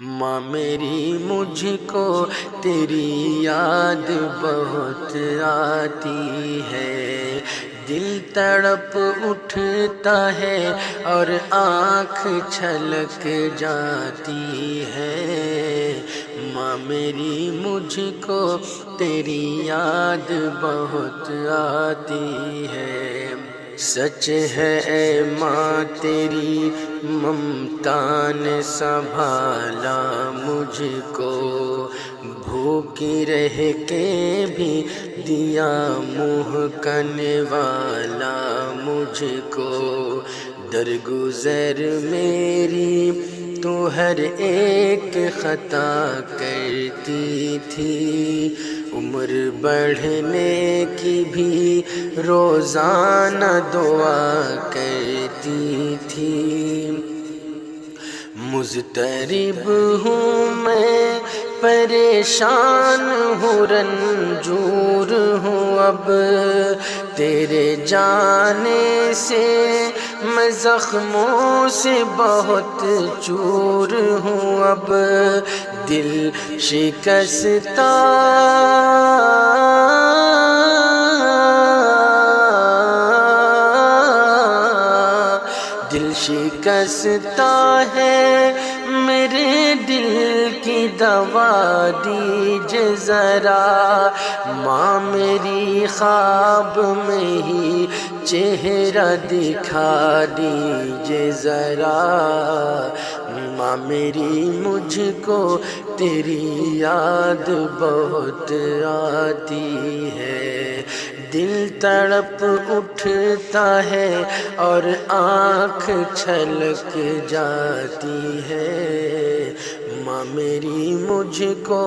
ماں میری مجھ کو تیری یاد بہت آتی ہے، دل تڑپ اٹھتا ہے اور آنکھ چھلک جاتی ہے۔ ماں میری مجھ کو تیری یاد بہت آتی ہے۔ سچ ہے اے ماں تیری ممتا نے سنبھالا مجھ کو، بھوکی رہ کے بھی دیا منہ کرنے والا مجھ کو۔ درگزر میری تو ہر ایک خطا کرتی تھی، عمر بڑھنے کی بھی روزانہ دعا کرتی تھی۔ مضطرب ہوں میں، پریشان ہوں، رنجور ہوں، اب تیرے جانے سے میں زخموں سے بہت چور ہوں، اب دل شکستہ دل شکستہ ہے، میرے دل کی دوا دیجے ذرا، ماں میری خواب میں ہی چہرہ دکھا دیجے ذرا۔ ماں میری مجھ کو تیری یاد بہت آتی ہے، دل تڑپ اٹھتا ہے اور آنکھ چھلک جاتی ہے۔ ماں میری مجھ کو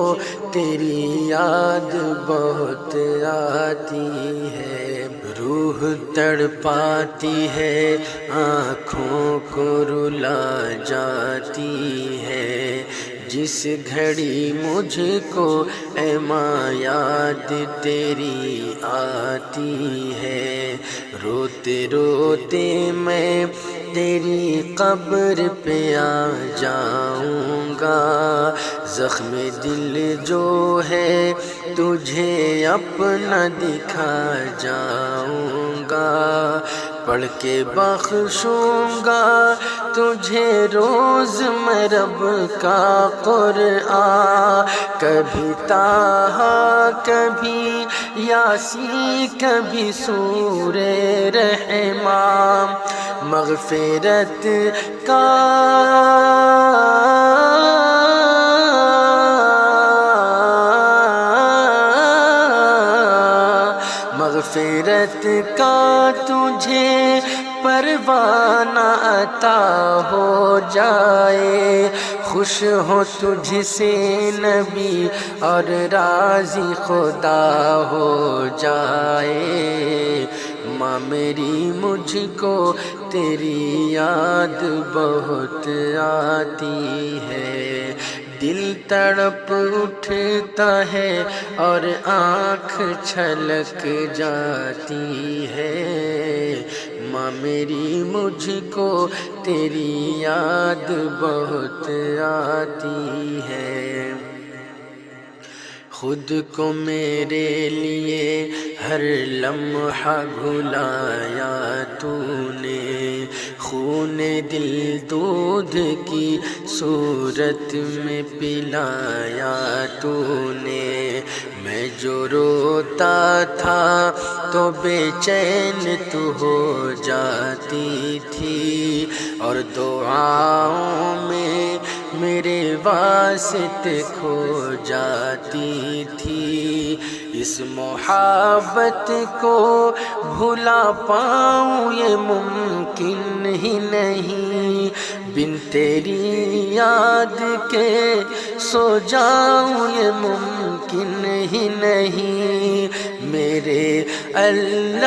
تیری یاد بہت آتی ہے، روح تڑپاتی ہے، آنکھوں کو رلا جاتی ہے، جس گھڑی مجھ کو اے ماں یاد تیری آتی ہے، روتے روتے میں تیری قبر پہ آ جاؤں گا، زخم دل جو ہے تجھے اپنا دکھا جاؤں گا، پڑھ کے بخشوں گا تجھے روز میں رب کا قرآن، کبھی طٰہٰ کبھی یاسین کبھی سورہ رحمان، مغفرت کا مغفرت کا تجھے پروانہ عطا ہو جائے، خوش ہو تجھ سے نبی اور راضی خدا ہو جائے۔ ماں میری مجھ کو تیری یاد بہت آتی ہے، دل تڑپ اٹھتا ہے اور آنکھ چھلک جاتی ہے۔ ماں میری مجھ کو تیری یاد بہت آتی ہے، خود کو میرے لیے ہر لمحہ گھلایا تو نے، خون دل دودھ کی صورت میں پلایا تو نے، میں جو روتا تھا تو بے چین تو ہو جاتی تھی، اور دعاؤں میں میرے واسطے کھو جاتی تھی، اس محبت کو بھلا پاؤں یہ ممکن ہی نہیں، بن تیری یاد کے سو جاؤں یہ ممکن ہی نہیں، میرے اللہ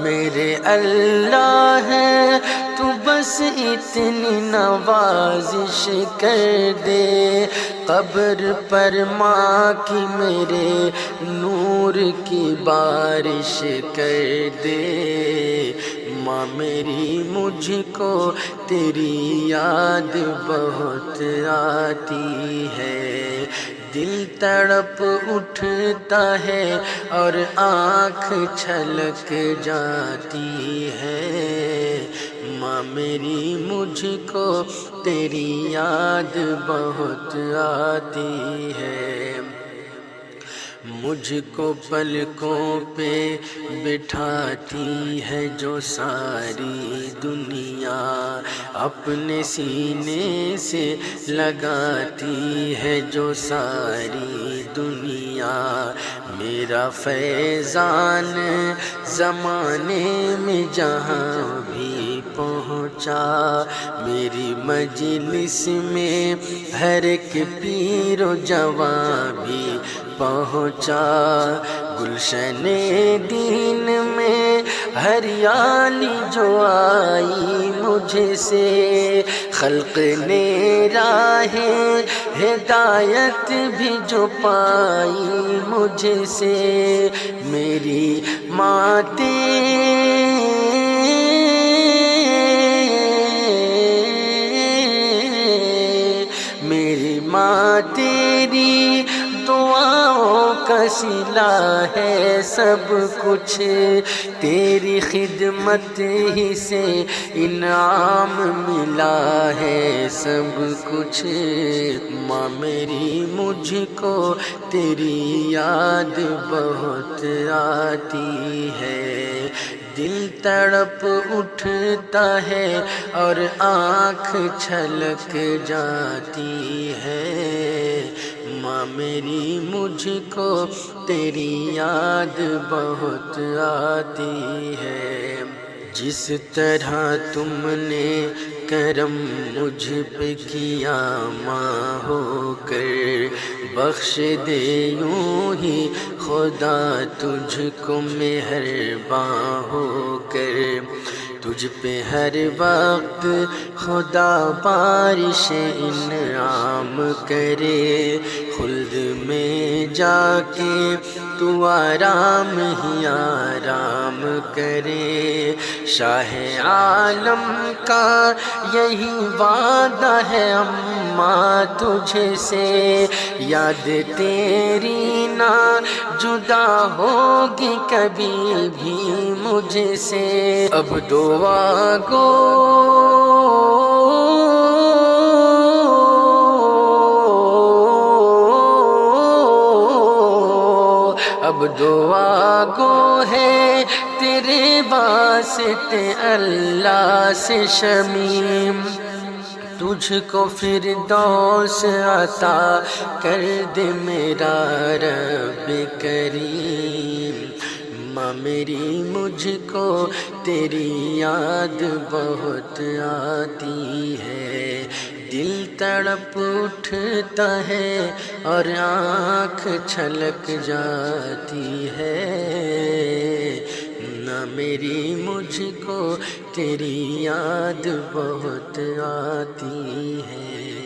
میرے اللہ ہے تو بس اتنی نوازش کر دے، قبر پر ماں کی میرے نور کی بارش کر دے۔ ماں میری مجھ کو تیری یاد بہت آتی ہے، دل تڑپ اٹھتا ہے اور آنکھ چھلک جاتی ہے۔ ماں میری مجھ کو تیری یاد بہت آتی ہے، مجھ کو پلکوں پہ بٹھاتی ہے جو ساری دنیا، اپنے سینے سے لگاتی ہے جو ساری دنیا۔ میرا فیضان زمانے میں جہاں بھی پہنچا، میری مجلس میں ہر ایک پیر و جوان بھی پہنچا۔ گلشن دین میں ہریالی جو آئی مجھ سے، خلق نے راہ ہدایت بھی جو پائی مجھ سے، میری ماں میری ماں تیری دعاؤں کا صلہ ہے سب کچھ، تیری خدمت ہی سے انعام ملا ہے سب کچھ۔ ماں میری مجھ کو تیری یاد بہت آتی ہے، دل تڑپ اٹھتا ہے اور آنکھ چھلک جاتی ہے۔ ماں میری مجھ کو تیری یاد بہت آتی ہے، جس طرح تم نے کرم مجھ پہ کیا ماں ہو کر، بخش دے یوں ہی خدا تجھ کو مہرباں ہو کر، تجھ پہ ہر وقت خدا بارش انعام کرے، خلد میں جا کے تو آرام ہی آرام کرے۔ شاہ عالم کا یہی وعدہ ہے اماں تجھ سے، یاد تیری نہ جدا ہوگی کبھی بھی مجھ سے۔ اب دعا گو اب دعا گو ہے تیرے واسطے اللہ سے شمیم، تجھ کو فردوس عطا کر دے میرا رب کریم۔ ماں میری مجھ کو تیری یاد بہت آتی ہے، دل تڑپ اٹھتا ہے اور آنکھ چھلک جاتی ہے۔ نہ میری مجھ کو تیری یاد بہت آتی ہے۔